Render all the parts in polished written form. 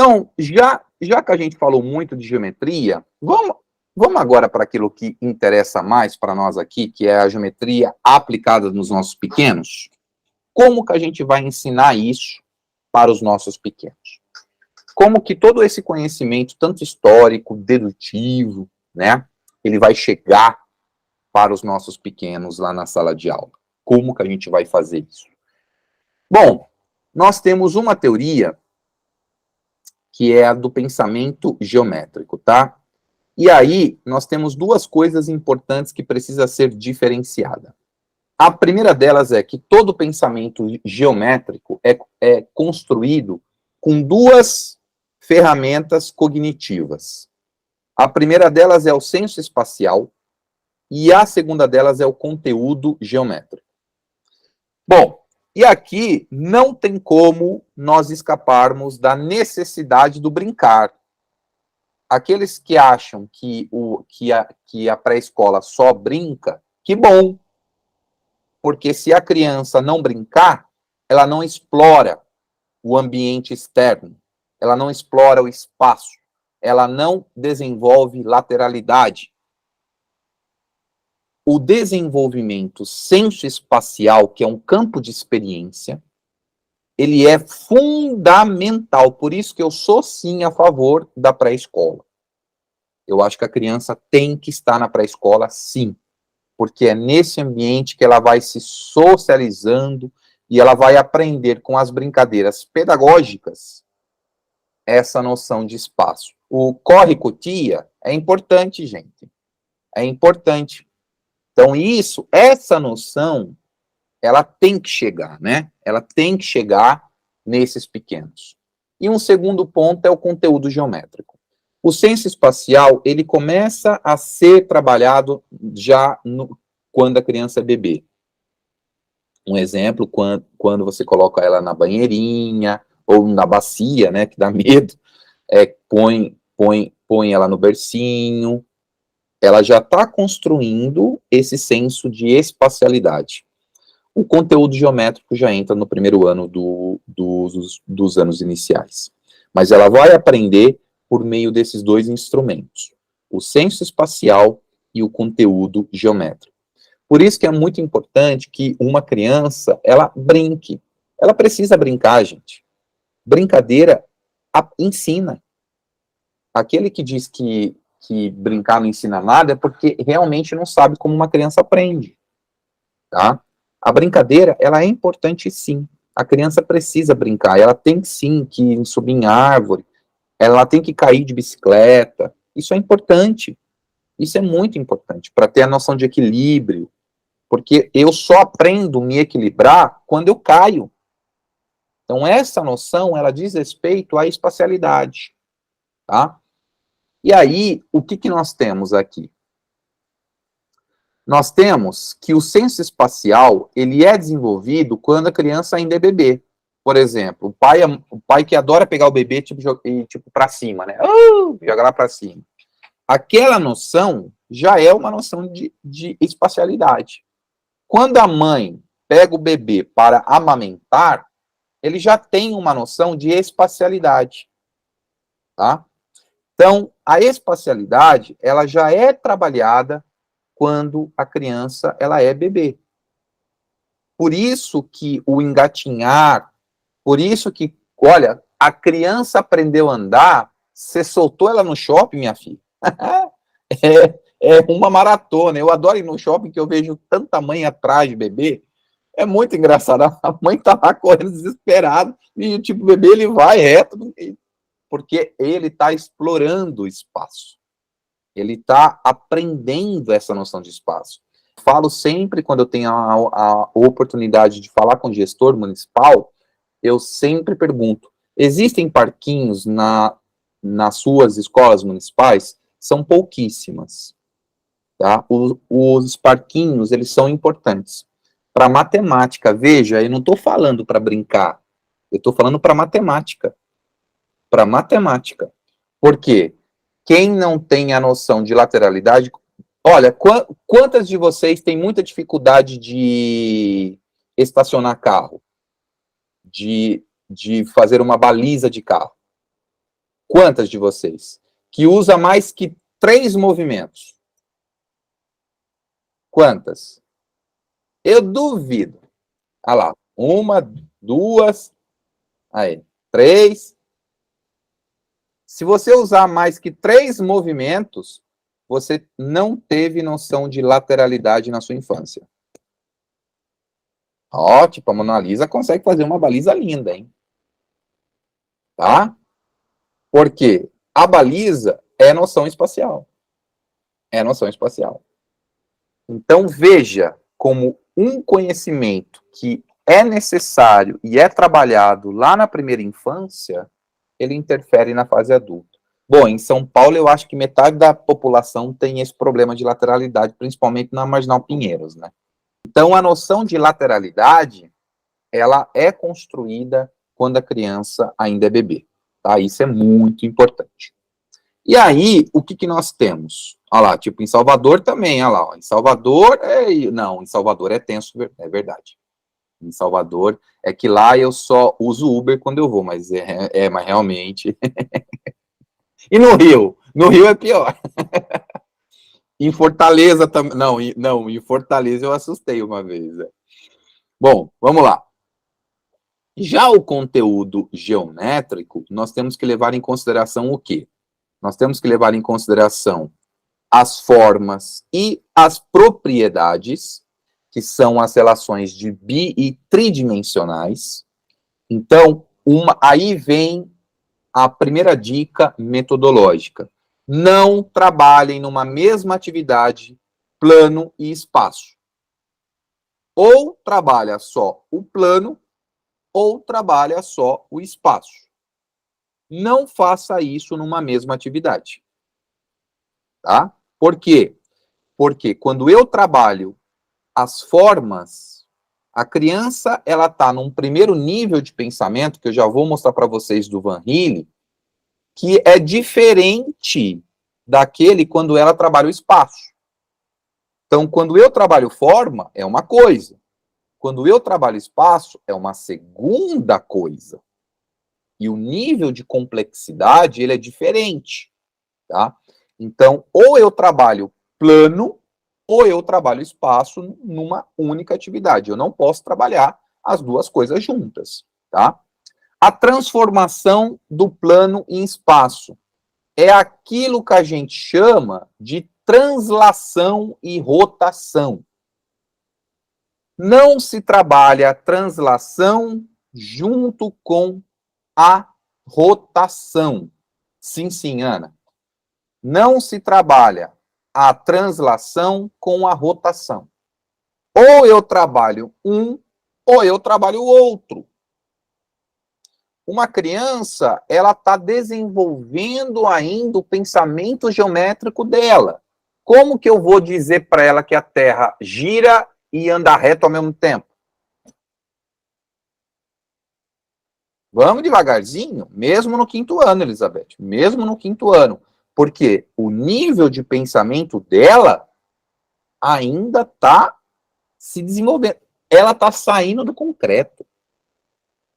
Então, já que a gente falou muito de geometria, vamos agora para aquilo que interessa mais para nós aqui, que é a geometria aplicada nos nossos pequenos. Como que a gente vai ensinar isso para os nossos pequenos? Como que todo esse conhecimento, tanto histórico, dedutivo, né, ele vai chegar para os nossos pequenos lá na sala de aula? Como que a gente vai fazer isso? Bom, nós temos uma teoria que é a do pensamento geométrico, tá? E aí, nós temos duas coisas importantes que precisa ser diferenciada. A primeira delas é que todo pensamento geométrico é construído com duas ferramentas cognitivas. A primeira delas é o senso espacial e a segunda delas é o conteúdo geométrico. Bom, e aqui não tem como nós escaparmos da necessidade do brincar. Aqueles que acham que a pré-escola só brinca, que bom. Porque se a criança não brincar, ela não explora o ambiente externo, ela não explora o espaço, ela não desenvolve lateralidade. O desenvolvimento senso-espacial, que é um campo de experiência, ele é fundamental. Por isso que eu sou, sim, a favor da pré-escola. Eu acho que a criança tem que estar na pré-escola, sim. Porque é nesse ambiente que ela vai se socializando e ela vai aprender com as brincadeiras pedagógicas essa noção de espaço. O corre-cotia é importante, gente. É importante. Então, essa noção, ela tem que chegar, né? Ela tem que chegar nesses pequenos. E um segundo ponto é o conteúdo geométrico. O senso espacial, ele começa a ser trabalhado já quando a criança é bebê. Um exemplo, quando você coloca ela na banheirinha, ou na bacia, né, que dá medo, põe ela no bercinho, ela já está construindo esse senso de espacialidade. O conteúdo geométrico já entra no primeiro ano dos anos iniciais. Mas ela vai aprender por meio desses dois instrumentos, o senso espacial e o conteúdo geométrico. Por isso que é muito importante que uma criança, ela brinque. Ela precisa brincar, gente. Brincadeira ensina. Aquele que diz que brincar não ensina nada é porque realmente não sabe como uma criança aprende, tá? A brincadeira, ela é importante sim. A criança precisa brincar, ela tem sim que subir em árvore, ela tem que cair de bicicleta. Isso é importante. Isso é muito importante para ter a noção de equilíbrio, porque eu só aprendo a me equilibrar quando eu caio. Então, essa noção, ela diz respeito à espacialidade, tá? E aí, o que nós temos aqui? Nós temos que o senso espacial, ele é desenvolvido quando a criança ainda é bebê. Por exemplo, o pai que adora pegar o bebê tipo para cima, né? Jogar lá para cima. Aquela noção já é uma noção de espacialidade. Quando a mãe pega o bebê para amamentar, ele já tem uma noção de espacialidade, tá? Então, a espacialidade, ela já é trabalhada quando a criança, ela é bebê. Por isso que o engatinhar, por isso que, olha, a criança aprendeu a andar, você soltou ela no shopping, minha filha. É uma maratona. Eu adoro ir no shopping, que eu vejo tanta mãe atrás de bebê. É muito engraçado. A mãe tá lá correndo desesperada e tipo, o bebê ele vai reto, porque ele está explorando o espaço. Ele está aprendendo essa noção de espaço. Falo sempre, quando eu tenho a oportunidade de falar com o gestor municipal, eu sempre pergunto, existem parquinhos nas suas escolas municipais? São pouquíssimas. Tá? Os parquinhos, eles são importantes. Para matemática, veja, eu não estou falando para brincar, eu estou falando para matemática. Para matemática. Por quê? Quem não tem a noção de lateralidade... Olha, quantas de vocês têm muita dificuldade de estacionar carro? De fazer uma baliza de carro? Quantas de vocês? Que usa mais que 3 movimentos? Quantas? Eu duvido. Olha lá. 1, 2, aí, 3. Se você usar mais que 3 movimentos, você não teve noção de lateralidade na sua infância. Ó, tipo, a Mona Lisa consegue fazer uma baliza linda, hein? Tá? Porque a baliza é noção espacial. É noção espacial. Então, veja como um conhecimento que é necessário e é trabalhado lá na primeira infância, ele interfere na fase adulta. Bom, em São Paulo, eu acho que metade da população tem esse problema de lateralidade, principalmente na Marginal Pinheiros, né? Então, a noção de lateralidade, ela é construída quando a criança ainda é bebê, tá? Isso é muito importante. E aí, o que nós temos? Olha lá, tipo, em Salvador também, olha lá, ó, em Salvador, não, em Salvador é tenso, é verdade. Em Salvador, é que lá eu só uso Uber quando eu vou, mas mas realmente... E no Rio? No Rio é pior. Em Fortaleza também. Não, em Fortaleza eu assustei uma vez. Bom, vamos lá. Já o conteúdo geométrico, nós temos que levar em consideração o quê? Nós temos que levar em consideração as formas e as propriedades, que são as relações de e tridimensionais. Então, aí vem a primeira dica metodológica. Não trabalhem numa mesma atividade plano e espaço. Ou trabalha só o plano, ou trabalha só o espaço. Não faça isso numa mesma atividade. Tá? Por quê? Porque quando eu trabalho as formas, a criança ela está num primeiro nível de pensamento, que eu já vou mostrar para vocês do Van Hille, que é diferente daquele quando ela trabalha o espaço. Então, quando eu trabalho forma, é uma coisa. Quando eu trabalho espaço, é uma segunda coisa. E o nível de complexidade, ele é diferente, tá? Então, ou eu trabalho plano, ou eu trabalho espaço numa única atividade. Eu não posso trabalhar as duas coisas juntas, tá? A transformação do plano em espaço é aquilo que a gente chama de translação e rotação. Não se trabalha a translação junto com a rotação. Sim, Ana. Não se trabalha a translação com a rotação. Ou eu trabalho um, ou eu trabalho o outro. Uma criança, ela está desenvolvendo ainda o pensamento geométrico dela. Como que eu vou dizer para ela que a Terra gira e anda reto ao mesmo tempo? Vamos devagarzinho, mesmo no 5º ano, Elizabeth, mesmo no 5º ano, porque o nível de pensamento dela ainda está se desenvolvendo. Ela está saindo do concreto.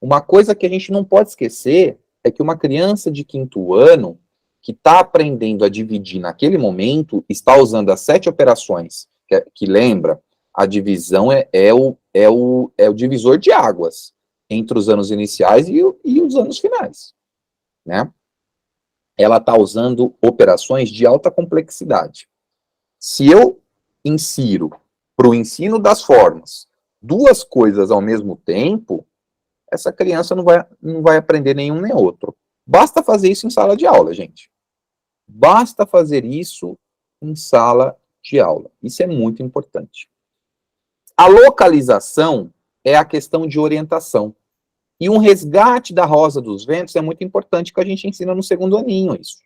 Uma coisa que a gente não pode esquecer é que uma criança de 5º ano que está aprendendo a dividir naquele momento está usando as 7 operações, que lembra, a divisão é o divisor de águas entre os anos iniciais e os anos finais, né? Ela está usando operações de alta complexidade. Se eu insiro para o ensino das formas 2 coisas ao mesmo tempo, essa criança não vai aprender nenhum nem outro. Basta fazer isso em sala de aula, gente. Basta fazer isso em sala de aula. Isso é muito importante. A localização é a questão de orientação. E um resgate da rosa dos ventos é muito importante, que a gente ensina no 2º aninho isso.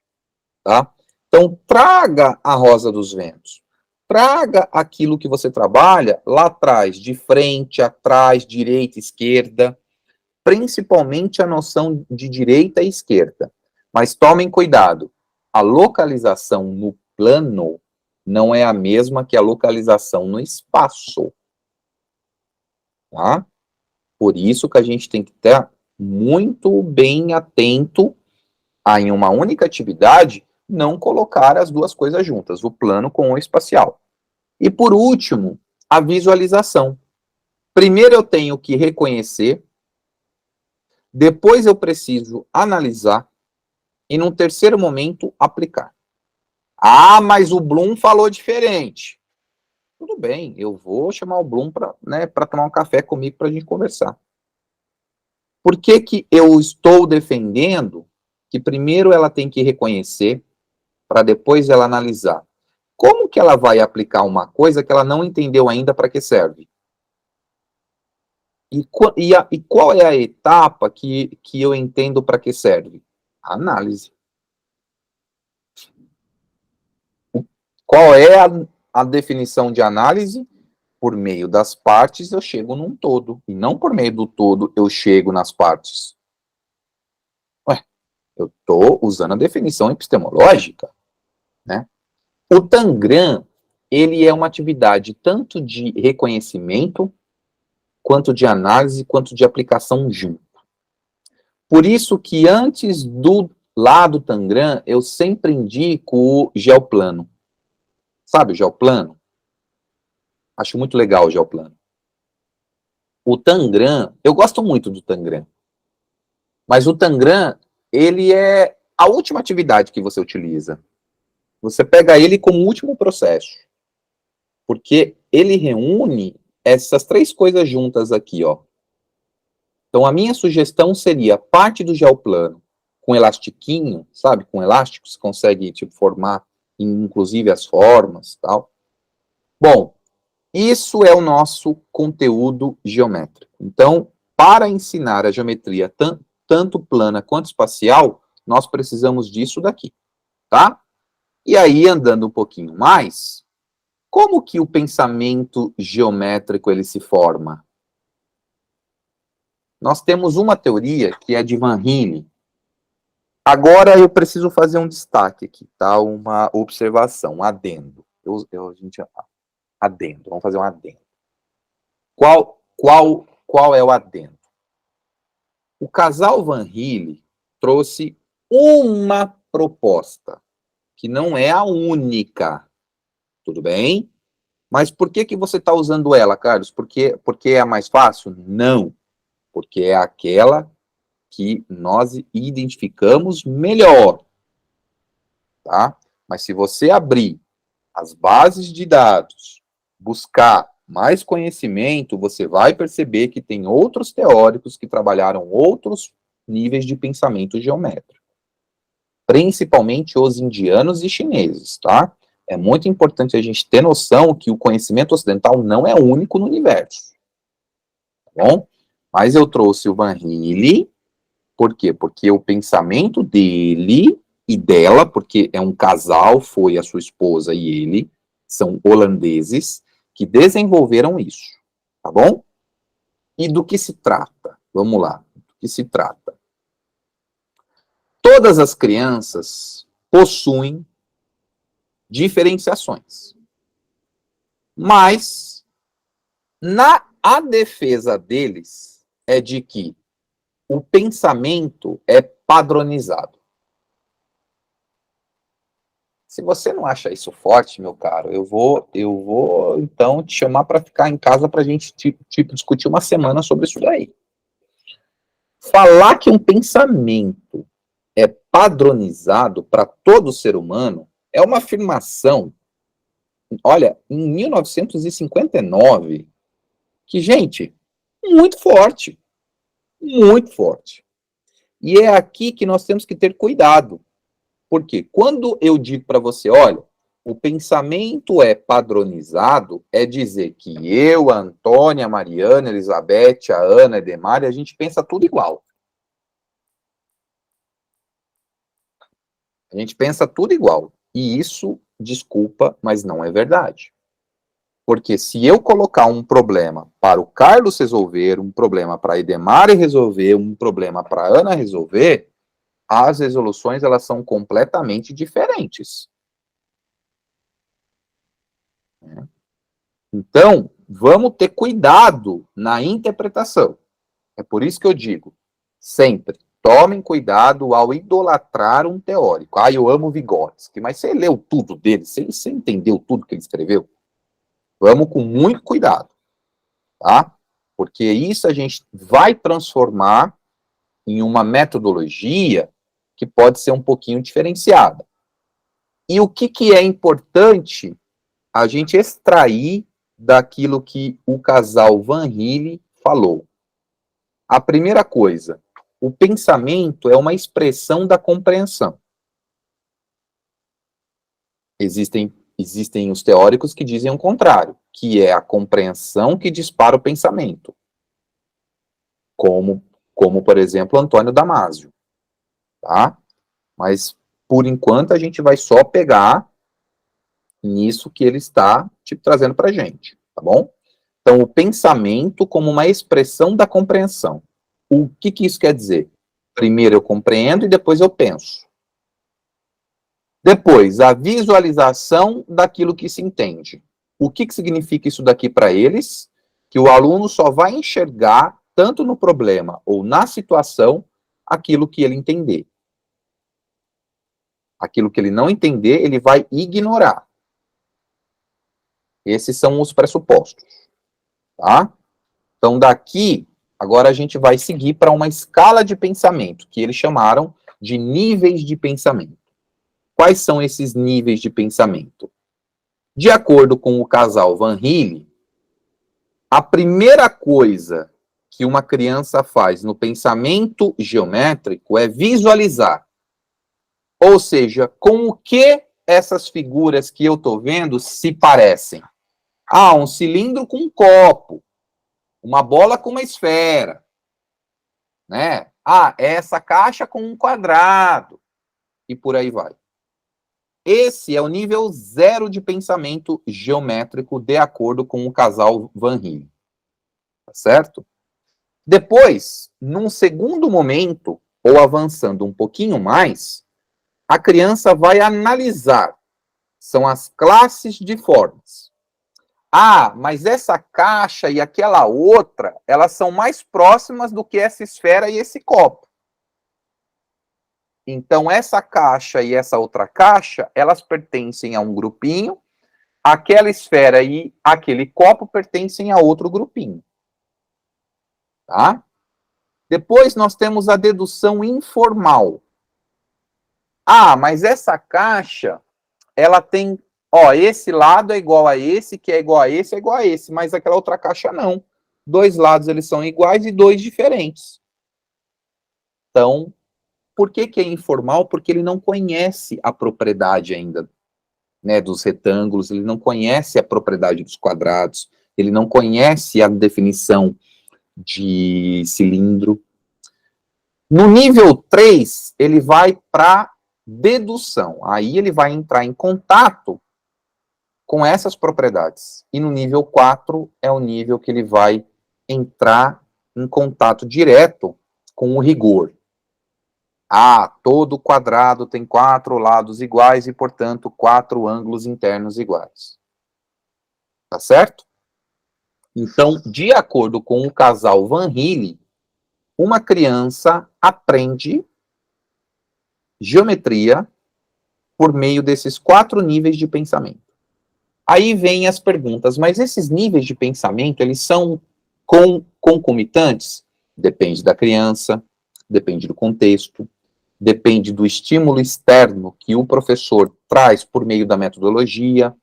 Tá? Então, traga a rosa dos ventos. Traga aquilo que você trabalha lá atrás, de frente, atrás, direita, esquerda, principalmente a noção de direita e esquerda. Mas tomem cuidado, a localização no plano não é a mesma que a localização no espaço. Tá? Por isso que a gente tem que estar muito bem atento em uma única atividade, não colocar as duas coisas juntas, o plano com o espacial. E por último, a visualização. Primeiro eu tenho que reconhecer, depois eu preciso analisar e num terceiro momento aplicar. Ah, mas o Bloom falou diferente. Tudo bem, eu vou chamar o Bloom para tomar um café comigo para a gente conversar. Por que que eu estou defendendo que primeiro ela tem que reconhecer para depois ela analisar? Como que ela vai aplicar uma coisa que ela não entendeu ainda para que serve? E qual é a etapa que eu entendo para que serve? A análise. Qual é a definição de análise? Por meio das partes eu chego num todo, e não por meio do todo eu chego nas partes. Ué, eu estou usando a definição epistemológica, né? O Tangram, ele é uma atividade tanto de reconhecimento, quanto de análise, quanto de aplicação junto. Por isso que antes do lado Tangram, eu sempre indico o geoplano. Sabe o geoplano? Acho muito legal o geoplano. O Tangram, eu gosto muito do Tangram. Mas o Tangram, ele é a última atividade que você utiliza. Você pega ele como último processo. Porque ele reúne essas três coisas juntas aqui, ó. Então, a minha sugestão seria parte do geoplano com elastiquinho, sabe? Com elástico, você consegue, tipo, formar, inclusive, as formas, tal. Bom, isso é o nosso conteúdo geométrico. Então, para ensinar a geometria tanto plana quanto espacial, nós precisamos disso daqui, tá? E aí, andando um pouquinho mais, como que o pensamento geométrico ele se forma? Nós temos uma teoria que é de Van Rhijn. Agora eu preciso fazer um destaque aqui, tá? Uma observação, um adendo. Adendo, vamos fazer um adendo. Qual é o adendo? O casal Van Rhijn trouxe uma proposta, que não é a única, tudo bem? Mas por que você está usando ela, Carlos? Porque é a mais fácil? Não, porque é aquela que nós identificamos melhor, tá? Mas se você abrir as bases de dados, buscar mais conhecimento, você vai perceber que tem outros teóricos que trabalharam outros níveis de pensamento geométrico, principalmente os indianos e chineses, tá? É muito importante a gente ter noção que o conhecimento ocidental não é único no universo, tá bom? Mas eu trouxe o Van Rhijn, por quê? Porque o pensamento dele e dela, porque é um casal, foi a sua esposa e ele, são holandeses, que desenvolveram isso, tá bom? E do que se trata? Vamos lá, do que se trata? Todas as crianças possuem diferenciações, mas a defesa deles é de que o pensamento é padronizado. Se você não acha isso forte, meu caro, eu vou então te chamar para ficar em casa para a gente tipo discutir uma semana sobre isso daí. Falar que um pensamento é padronizado para todo ser humano é uma afirmação, olha, em 1959, que, gente, muito forte, muito forte. E é aqui que nós temos que ter cuidado. Porque quando eu digo para você, olha, o pensamento é padronizado, é dizer que eu, a Antônia, a Mariana, a Elizabeth, a Ana, a Edemar, a gente pensa tudo igual. A gente pensa tudo igual. E isso, desculpa, mas não é verdade. Porque se eu colocar um problema para o Carlos resolver, um problema para a Edemar resolver, um problema para a Ana resolver, as resoluções elas são completamente diferentes. Então, vamos ter cuidado na interpretação. É por isso que eu digo, sempre, tomem cuidado ao idolatrar um teórico. Ah, eu amo Vygotsky, mas você leu tudo dele? Você entendeu tudo que ele escreveu? Vamos com muito cuidado, tá? Porque isso a gente vai transformar em uma metodologia que pode ser um pouquinho diferenciada. E o que é importante a gente extrair daquilo que o casal Van Hille falou? A primeira coisa, o pensamento é uma expressão da compreensão. Existem os teóricos que dizem o contrário, que é a compreensão que dispara o pensamento. Como por exemplo, Antônio Damasio. Tá? Mas, por enquanto, a gente vai só pegar nisso que ele está trazendo para a gente, tá bom? Então, o pensamento como uma expressão da compreensão. O que isso quer dizer? Primeiro eu compreendo e depois eu penso. Depois, a visualização daquilo que se entende. O que significa isso daqui para eles? Que o aluno só vai enxergar, tanto no problema ou na situação, aquilo que ele entender. Aquilo que ele não entender, ele vai ignorar. Esses são os pressupostos. Tá? Então, daqui, agora a gente vai seguir para uma escala de pensamento, que eles chamaram de níveis de pensamento. Quais são esses níveis de pensamento? De acordo com o casal Van Hille, a primeira coisa que uma criança faz no pensamento geométrico é visualizar. Ou seja, com o que essas figuras que eu estou vendo se parecem? Ah, um cilindro com um copo, uma bola com uma esfera, né? Ah, essa caixa com um quadrado, e por aí vai. Esse é o nível 0 de pensamento geométrico, de acordo com o casal Van Hille. Tá certo? Depois, num segundo momento, ou avançando um pouquinho mais, a criança vai analisar. São as classes de formas. Ah, mas essa caixa e aquela outra, elas são mais próximas do que essa esfera e esse copo. Então, essa caixa e essa outra caixa, elas pertencem a um grupinho, aquela esfera e aquele copo pertencem a outro grupinho. Tá? Depois, nós temos a dedução informal. Ah, mas essa caixa, ela tem, ó, esse lado é igual a esse, que é igual a esse, é igual a esse, mas aquela outra caixa não. Dois lados, eles são iguais e dois diferentes. Então, por que é informal? Porque ele não conhece a propriedade ainda, né, dos retângulos, ele não conhece a propriedade dos quadrados, ele não conhece a definição de cilindro. No nível 3, ele vai para dedução. Aí ele vai entrar em contato com essas propriedades. E no nível 4 é o nível que ele vai entrar em contato direto com o rigor. Ah, todo quadrado tem 4 lados iguais e, portanto, 4 ângulos internos iguais. Tá certo? Então, de acordo com o casal Van Hille, uma criança aprende geometria por meio desses 4 níveis de pensamento. Aí vem as perguntas, mas esses níveis de pensamento, eles são concomitantes? Depende da criança, depende do contexto, depende do estímulo externo que o professor traz por meio da metodologia,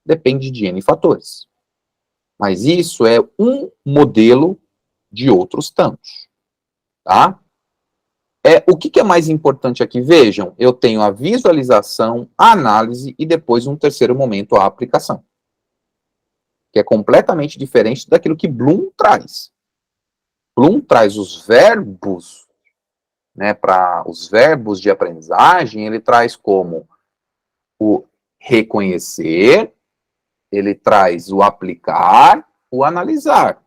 depende de N fatores. Mas isso é um modelo de outros tantos, tá? O que é mais importante aqui? Vejam, eu tenho a visualização, a análise e depois, um terceiro momento, a aplicação. Que é completamente diferente daquilo que Bloom traz. Bloom traz os verbos, né, para os verbos de aprendizagem, ele traz como o reconhecer, ele traz o aplicar, o analisar.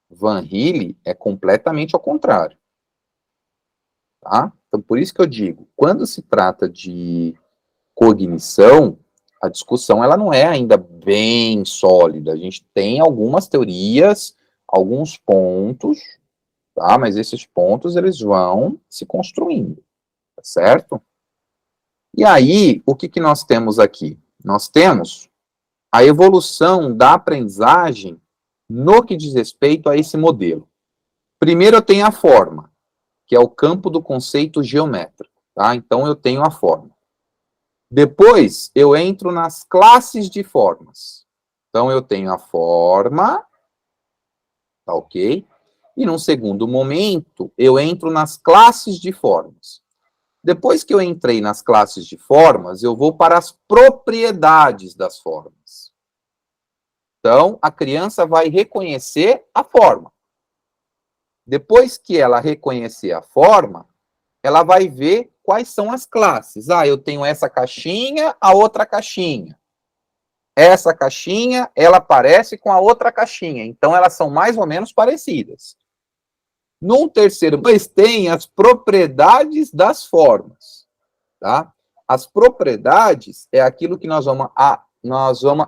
Van Hille é completamente ao contrário. Tá? Então, por isso que eu digo, quando se trata de cognição, a discussão ela não é ainda bem sólida. A gente tem algumas teorias, alguns pontos, tá? Mas esses pontos, eles vão se construindo, tá certo? E aí, o que que nós temos aqui? Nós temos a evolução da aprendizagem no que diz respeito a esse modelo. Primeiro eu tenho a forma, que é o campo do conceito geométrico, tá? Então eu tenho a forma. Depois eu entro nas classes de formas. Então eu tenho a forma, tá ok? E num segundo momento eu entro nas classes de formas. Depois que eu entrei nas classes de formas, eu vou para as propriedades das formas. Então, a criança vai reconhecer a forma. Depois que ela reconhecer a forma, ela vai ver quais são as classes. Ah, eu tenho essa caixinha, a outra caixinha. Essa caixinha, ela parece com a outra caixinha. Então, elas são mais ou menos parecidas. Num terceiro, mas tem as propriedades das formas, tá? As propriedades é aquilo que nós vamos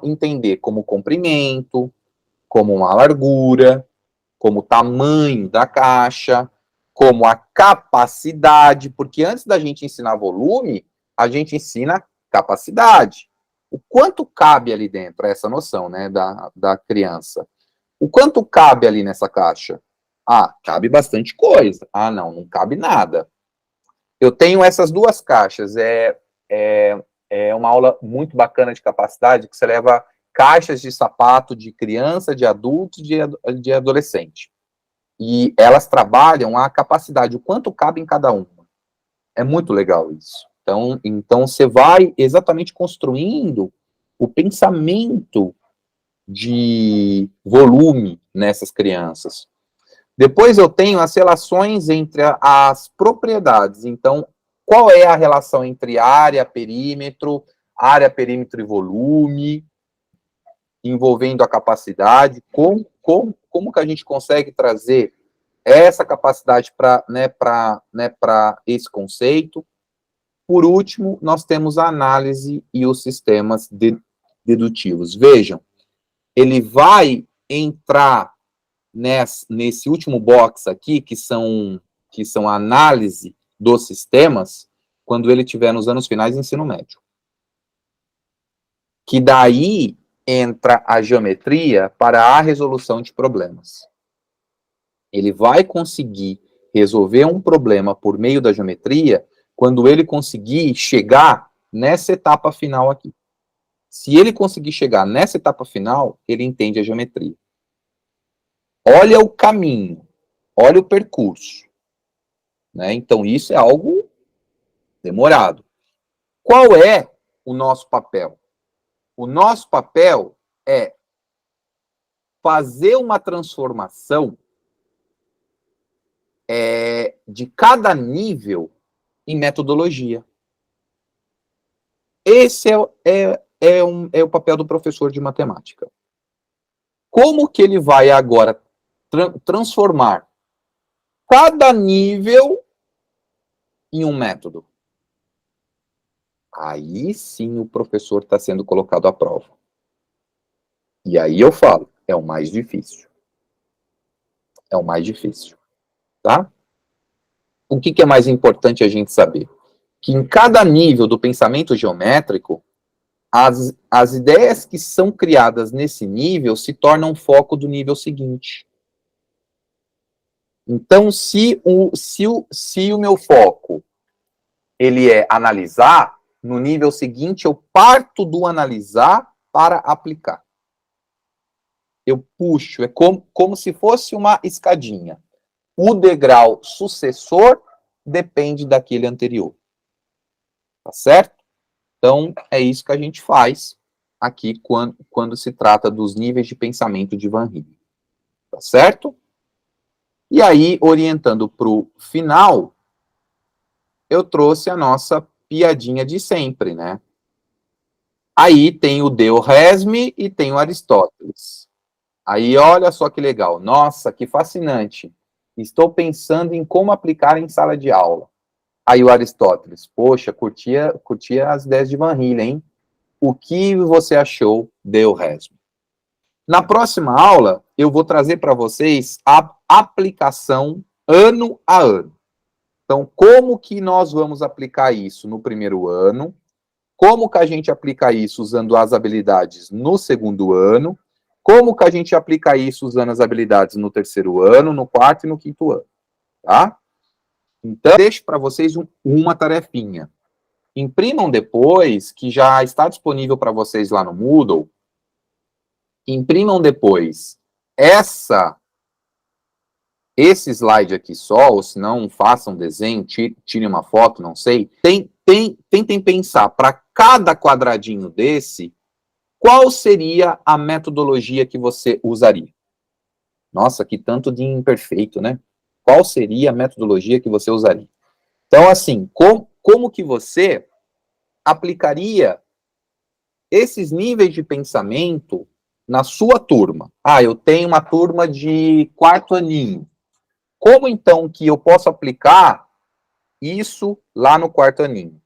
entender como comprimento, como uma largura, como o tamanho da caixa, como a capacidade, porque antes da gente ensinar volume, a gente ensina capacidade. O quanto cabe ali dentro, essa noção, né, da criança. O quanto cabe ali nessa caixa? Ah, cabe bastante coisa. Ah, não cabe nada. Eu tenho essas duas caixas. É uma aula muito bacana de capacidade, que você leva caixas de sapato de criança, de adulto, de adolescente. E elas trabalham a capacidade, o quanto cabe em cada uma. É muito legal isso. Então você vai exatamente construindo o pensamento de volume nessas crianças. Depois eu tenho as relações entre as propriedades. Então, qual é a relação entre área, perímetro e volume, envolvendo a capacidade? Como que a gente consegue trazer essa capacidade para esse conceito? Por último, nós temos a análise e os sistemas dedutivos. Vejam, ele vai entrar nesse último box aqui, que são a análise dos sistemas, quando ele estiver nos anos finais do ensino médio. Que daí entra a geometria para a resolução de problemas. Ele vai conseguir resolver um problema por meio da geometria quando ele conseguir chegar nessa etapa final aqui. Se ele conseguir chegar nessa etapa final, ele entende a geometria. Olha o caminho, olha o percurso. Né? Então, isso é algo demorado. Qual é o nosso papel? O nosso papel é fazer uma transformação de cada nível em metodologia. Esse é o papel do professor de matemática. Como que ele vai agora transformar cada nível em um método? Aí sim o professor está sendo colocado à prova. E aí eu falo, é o mais difícil. É o mais difícil. Tá? O que é mais importante a gente saber? Que em cada nível do pensamento geométrico, as ideias que são criadas nesse nível se tornam foco do nível seguinte. Então, se o meu foco ele é analisar, no nível seguinte eu parto do analisar para aplicar. Eu puxo, é como se fosse uma escadinha. O degrau sucessor depende daquele anterior. Tá certo? Então, é isso que a gente faz aqui quando se trata dos níveis de pensamento de Van Ryn. Tá certo? E aí, orientando para o final, eu trouxe a nossa piadinha de sempre, né? Aí tem o Delresme e tem o Aristóteles. Aí, olha só que legal. Nossa, que fascinante. Estou pensando em como aplicar em sala de aula. Aí o Aristóteles, poxa, curtia as ideias de Van Ryn, hein? O que você achou do resto? Na próxima aula, eu vou trazer para vocês a aplicação ano a ano. Então, como que nós vamos aplicar isso no primeiro ano? Como que a gente aplica isso usando as habilidades no segundo ano? Como que a gente aplica isso usando as habilidades no terceiro ano, no quarto e no quinto ano, tá? Então, deixo para vocês uma tarefinha. Imprimam depois, que já está disponível para vocês lá no Moodle. Imprimam depois esse slide aqui só, ou se não, façam um desenho, tirem uma foto, não sei. Tentem pensar, para cada quadradinho desse, qual seria a metodologia que você usaria? Nossa, que tanto de imperfeito, né? Qual seria a metodologia que você usaria? Então, assim, como que você aplicaria esses níveis de pensamento na sua turma? Ah, eu tenho uma turma de quarto aninho. Como, então, que eu posso aplicar isso lá no quarto aninho?